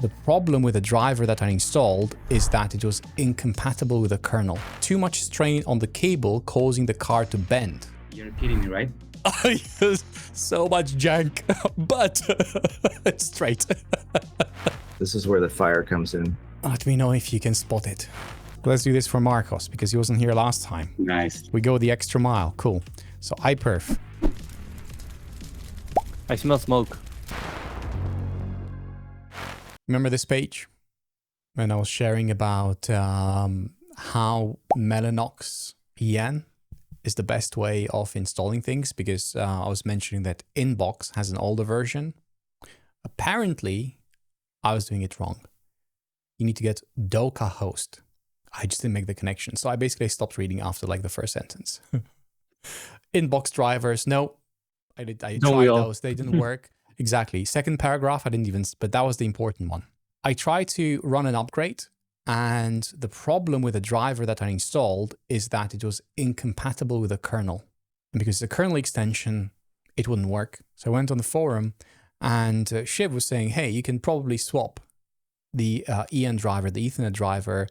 The problem with the driver that I installed is that it was incompatible with the kernel. Too much strain on the cable causing the card to bend. You're kidding me, right? So much jank, but it's straight. This is where the fire comes in. Let me know if you can spot it. Let's do this for Marcos, because he wasn't here last time. Nice. We go the extra mile. Cool. So iPerf. I smell smoke. Remember this page? When I was sharing about how Mellanox EN is the best way of installing things, because I was mentioning that Inbox has an older version. Apparently, I was doing it wrong. You need to get Doka host. I just didn't make the connection. So I basically stopped reading after like the first sentence. Inbox drivers, no. I tried those. They didn't work. Exactly. Second paragraph, I didn't even, but that was the important one. I tried to run an upgrade, and the problem with the driver that I installed is that it was incompatible with the kernel. And because the kernel extension, it wouldn't work. So I went on the forum, and Shiv was saying, hey, you can probably swap the EN driver, the Ethernet driver,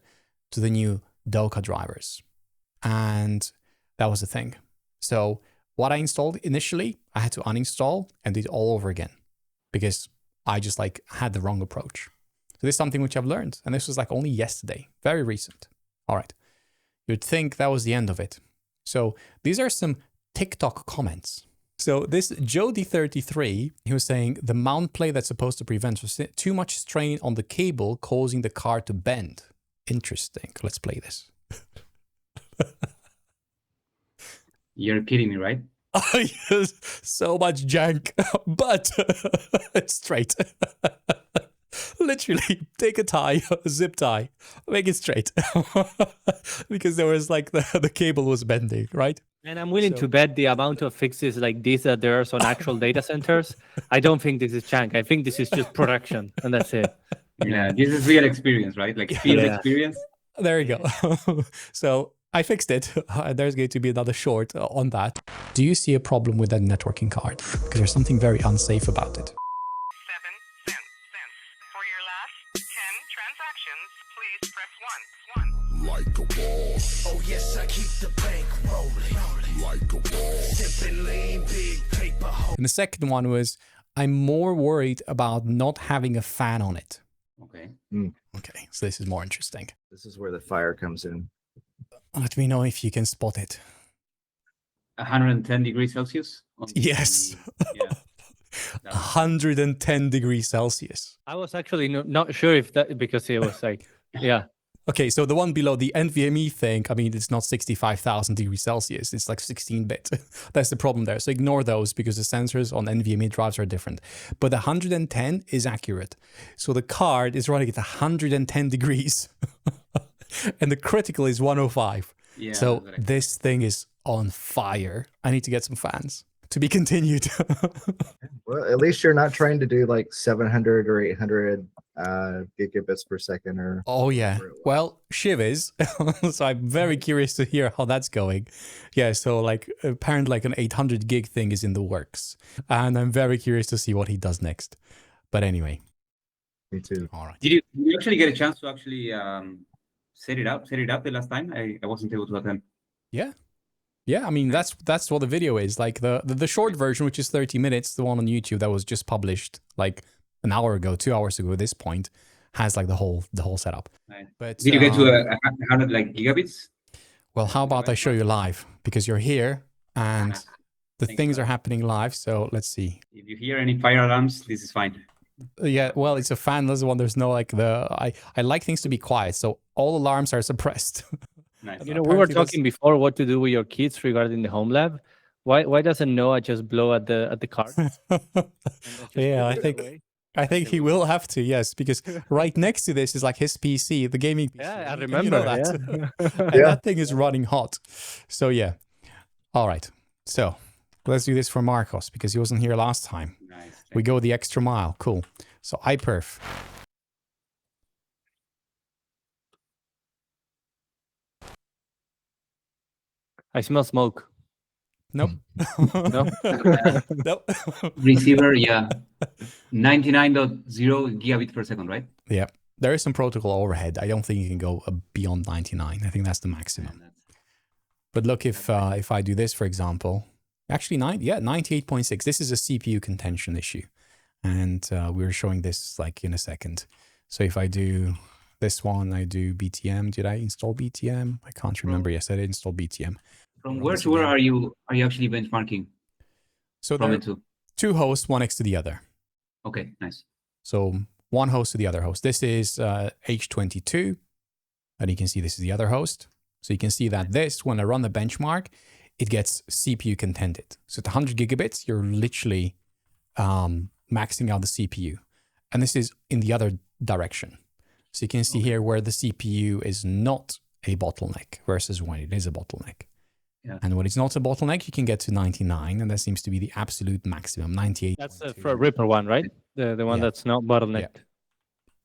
to the new Doka drivers. And that was the thing. So what I installed initially, I had to uninstall and do it all over again because I just like had the wrong approach. So this is something which I've learned. And this was like only yesterday, very recent. All right. You'd think that was the end of it. So these are some TikTok comments. So this Jody33, he was saying the mount plate that's supposed to prevent too much strain on the cable causing the card to bend. Interesting. Let's play this. You're kidding me, right? So much jank, but it's straight. Literally, take a tie, a zip tie, make it straight. Because there was like the cable was bending, right? And I'm willing to bet the amount of fixes like this that there are on actual data centers. I don't think this is jank. I think this is just production, and that's it. Yeah, this is real experience, right? Like field experience. There you go. So I fixed it. There's going to be another short on that. Do you see a problem with that networking card? Because there's something very unsafe about it. 7 cents. For your last 10 transactions, please press 1. Like a wall. Oh yes, I keep the bank rolling. Like a wall. Sipping lean, big paper. And the second one was, I'm more worried about not having a fan on it. Okay. Okay, so this is more interesting. This is where the fire comes in. Let me know if you can spot it. 110 degrees Celsius? Yes. Yeah. 110 degrees Celsius. I was actually not sure if that, because it was like, yeah. Okay, so the one below the NVMe thing, I mean, it's not 65,000 degrees Celsius. It's like 16-bit. That's the problem there. So ignore those because the sensors on NVMe drives are different. But 110 is accurate. So the card is running at 110 degrees. And the critical is 105. Yeah, so exactly. This thing is on fire. I need to get some fans. To be continued. Well, at least you're not trying to do like 700 or 800 gigabits per second or... Oh, yeah. Well, Shiv is. So I'm very curious to hear how that's going. Yeah, so like apparently like an 800 gig thing is in the works. And I'm very curious to see what he does next. But anyway. Me too. All right. Did you actually get a chance to actually set it up the last time? I wasn't able to attend. Yeah. Yeah, I mean, that's what the video is. Like the short version, which is 30 minutes, the one on YouTube that was just published like an hour ago, 2 hours ago at this point, has like the whole setup. Right. But Did you get to 100 like gigabits? Well, how about I show you live? Because you're here and the things are happening live. So let's see. If you hear any fire alarms, this is fine. Yeah, well, it's a fanless one. There's no like I like things to be quiet. So all alarms are suppressed. Nice. You know, we were talking before what to do with your kids regarding the home lab. Why doesn't Noah just blow at the card? Yeah, I think he will have to, yes, because right next to this is like his PC, the gaming PC. Yeah, I And remember you know that. Yeah. And that thing is running hot. So yeah. All right. So let's do this for Marcos because he wasn't here last time. Nice. We go the extra mile. Cool. So iPerf. I smell smoke. Nope. No? Nope. Receiver, yeah. 99.0 gigabits per second, right? Yeah. There is some protocol overhead. I don't think you can go beyond 99. I think that's the maximum. And that's- But look, if I do this, for example, actually 98.6. This is a CPU contention issue. And we were showing this like in a second. So if I do this one, I do BTM. Did I install BTM? I can't remember. Yes, I did install BTM. From Run where this to where again. are you actually benchmarking So from there and are to? two hosts, one next to the other. Okay, nice. So one host to the other host. This is H22. And you can see this is the other host. So you can see that this, when I run the benchmark, it gets CPU contended. So at 100 gigabits, you're literally maxing out the CPU. And this is in the other direction. So you can see here where the CPU is not a bottleneck versus when it is a bottleneck. Yeah. And when it's not a bottleneck, you can get to 99. And that seems to be the absolute maximum, 98. That's the Reaper one, right? The one Yeah. that's not bottlenecked.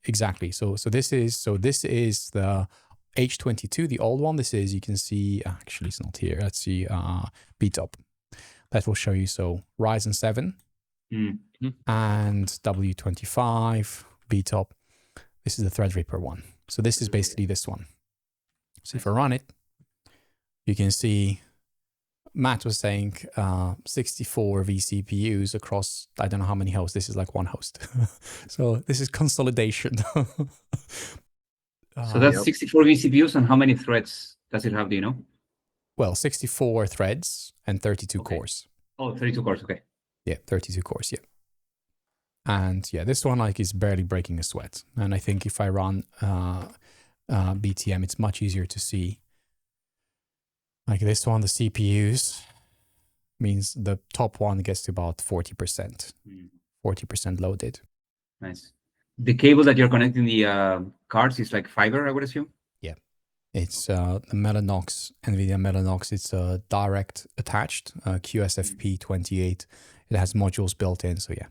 Exactly. So this is the H22, the old one. This is, you can see, actually it's not here. Let's see, BTOP. That will show you. So Ryzen 7 and W25, BTOP. This is the Threadripper one. So this is basically this one. So if I run it, you can see Matt was saying 64 vCPUs across, I don't know how many hosts. This is like one host. So this is consolidation. So that's Yep. 64 vCPUs, and how many threads does it have, do you know? Well, 64 threads and 32 Okay. cores. Oh, 32 cores, okay. Yeah, 32 cores, yeah. And yeah, this one like is barely breaking a sweat. And I think if I run BTM, it's much easier to see. Like this one, the CPUs means the top one gets to about 40%, 40% loaded. Nice. The cable that you're connecting the cards is like fiber, I would assume? It's the Mellanox, NVIDIA Mellanox. It's a direct attached QSFP28. It has modules built in, so yeah.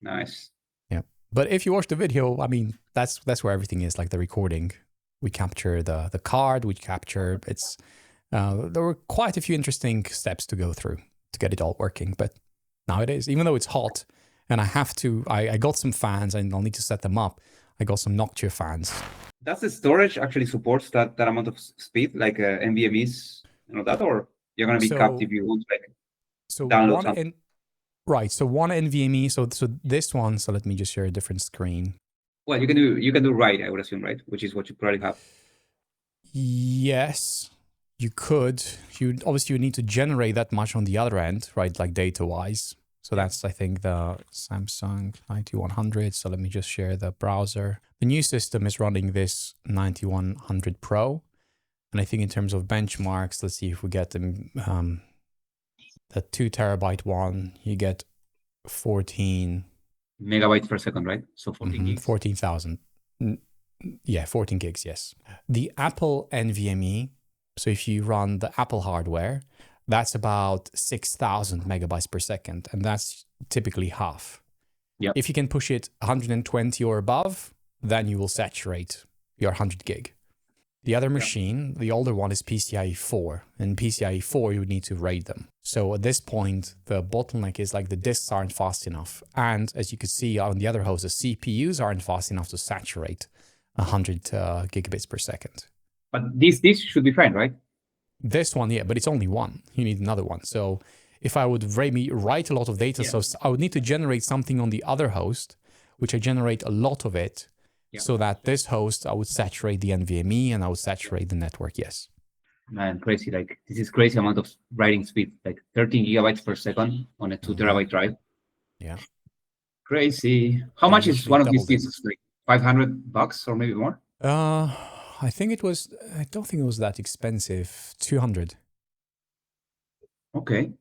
Nice. Yeah. But if you watch the video, I mean, that's where everything is, like the recording. We capture the card, we capture, it's, there were quite a few interesting steps to go through to get it all working. But now it is, even though it's hot and I got some fans and I'll need to set them up. I got some Noctua fans. Does the storage actually supports that amount of speed, like NVMEs and all that, or you're going to be So- capped if you want to like So download one something? right, so one NVMe, so this one, so let me just share a different screen. Well, you can do write, I would assume, right? Which is what you probably have. Yes, you could. You obviously you need to generate that much on the other end, right? Like data wise. So that's, I think, the Samsung 9100. So let me just share the browser. The new system is running this 9100 Pro. And I think in terms of benchmarks, let's see if we get them. The 2 terabyte one, you get 14 Megabytes per second, right? So 14 gigs. 14,000. Yeah, 14 gigs, yes. The Apple NVMe, so if you run the Apple hardware, that's about 6,000 megabytes per second, and that's typically half. Yep. If you can push it 120 or above, then you will saturate your 100 gig. The other machine, the older one, is PCIe 4, and PCIe 4, you would need to RAID them. So at this point, the bottleneck is like the disks aren't fast enough. And as you can see on the other host, the CPUs aren't fast enough to saturate 100 gigabits per second. But this should be fine, right? This one, yeah, but it's only one. You need another one. So if I would write a lot of data, so I would need to generate something on the other host, which I generate a lot of it, so that this host, I would saturate the NVMe and I would saturate the network, yes. Man, crazy. Like, this is crazy amount of writing speed, like 13 gigabytes per second on a 2 terabyte drive. Yeah. Crazy. How much is usually one of these double disks? Like $500 or maybe more? I don't think it was that expensive. 200. Okay.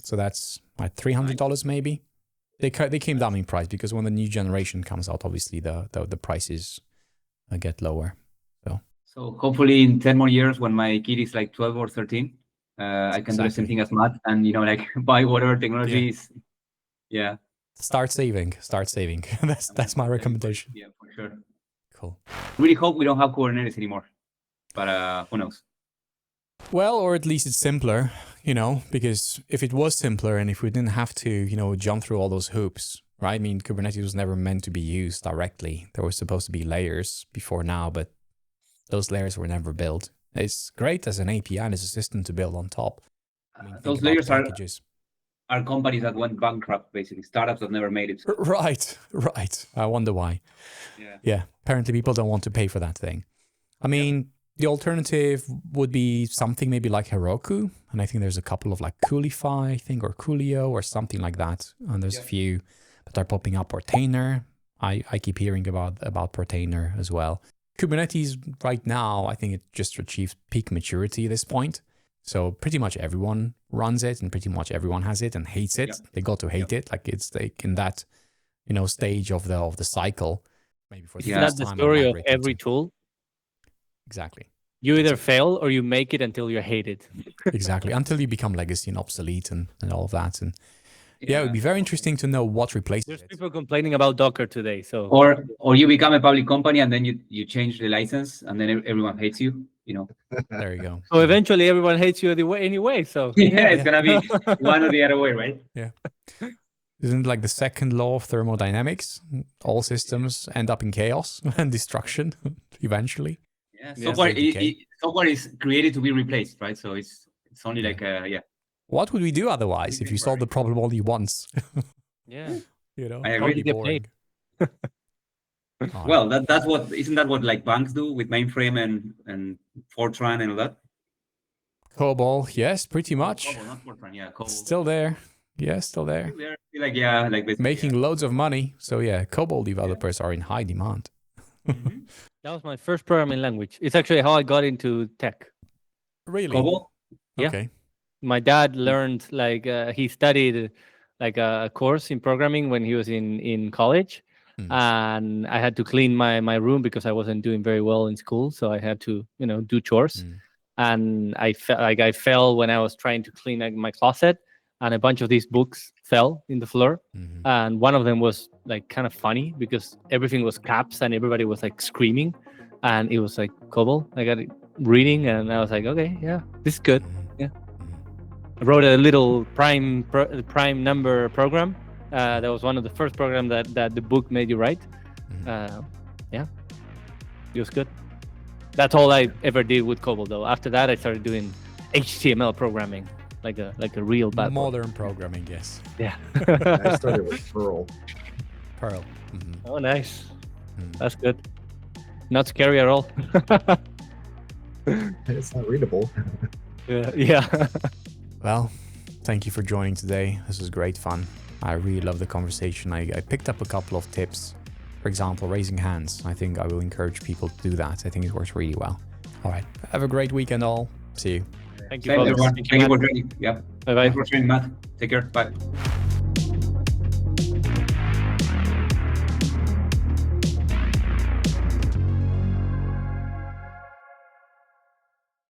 So that's like $300 maybe. They came down in price because when the new generation comes out, obviously the prices get lower. So hopefully in 10 more years, when my kid is like 12 or 13, I can do the same Exactly. thing as Matt and, like buy whatever technology is. Yeah. Start saving. That's my recommendation. Yeah, for sure. Cool. Really hope we don't have Kubernetes anymore. But who knows? Well, or at least it's simpler. you know, because if it was simpler and if we didn't have to, you know, jump through all those hoops, right? I mean, Kubernetes was never meant to be used directly. There were supposed to be layers before now, but those layers were never built. It's great as an API and as a system to build on top. I mean, think Those about layers packages. are companies that went bankrupt, basically startups that never made it. Right. I wonder why. Yeah. Yeah, apparently people don't want to pay for that thing. I mean, the alternative would be something maybe like Heroku. And I think there's a couple of like Coolify, I think, or Coolio or something like that. And there's a few that are popping up, or Portainer. I keep hearing about Portainer as well. Kubernetes right now, I think it just achieved peak maturity at this point. So pretty much everyone runs it and pretty much everyone has it and hates it. They got to hate it. Like it's like in that, you know, stage of the cycle. Maybe for the Isn't first that the time story I'm of migrating every to- tool? Exactly. You either fail or you make it until you're hated. Exactly. Until you become legacy and obsolete and all of that. And yeah, it would be very interesting to know what replaces There's it. people complaining about Docker today. So Or you become a public company and then you change the license and then everyone hates you, you know. There you go. so eventually everyone hates you anyway. So Yeah, it's gonna be one or the other way, right? Isn't it like the second law of thermodynamics? All systems end up in chaos and destruction eventually. Yeah, Yeah. software, Decay. software is created to be replaced, right? So it's only like What would we do otherwise if you solve the problem only once? yeah. You know, I that'd agree. be Get boring. paid. Oh, well, that's what isn't that what like banks do with mainframe and Fortran and all that? COBOL, yes, pretty much. COBOL, not Fortran, yeah, COBOL. Still there. Yeah, still there. They're like like basically, Making loads of money. So yeah, COBOL developers are in high demand. That was my first programming language. It's actually how I got into tech. Really? COBOL. Yeah. Okay. My dad learned he studied like a course in programming when he was in college. And I had to clean my room because I wasn't doing very well in school. So I had to, do chores. And I fell when I was trying to clean my closet, and a bunch of these books fell in the floor. And one of them was like kind of funny because everything was caps and everybody was like screaming, and it was like COBOL. I got it reading, and I was like, okay, yeah, this is good. Yeah. I wrote a little prime number program. That was one of the first programs that the book made you write. Yeah, it was good. That's all I ever did with COBOL, though. After that, I started doing HTML programming, like a real bad boy. Modern programming, yes. Yeah. I started with Perl. Perl. Oh, nice. That's good. Not scary at all. It's not readable. Yeah. Well, thank you for joining today. This was great fun. I really love the conversation. I picked up a couple of tips. For example, raising hands. I think I will encourage people to do that. I think it works really well. All right. Have a great weekend all. See you. Thank you, Thanks, folks. everyone. Thank Thank you Matt. for joining. Yeah. Bye-bye. Thanks for joining, Matt. Take care. Bye.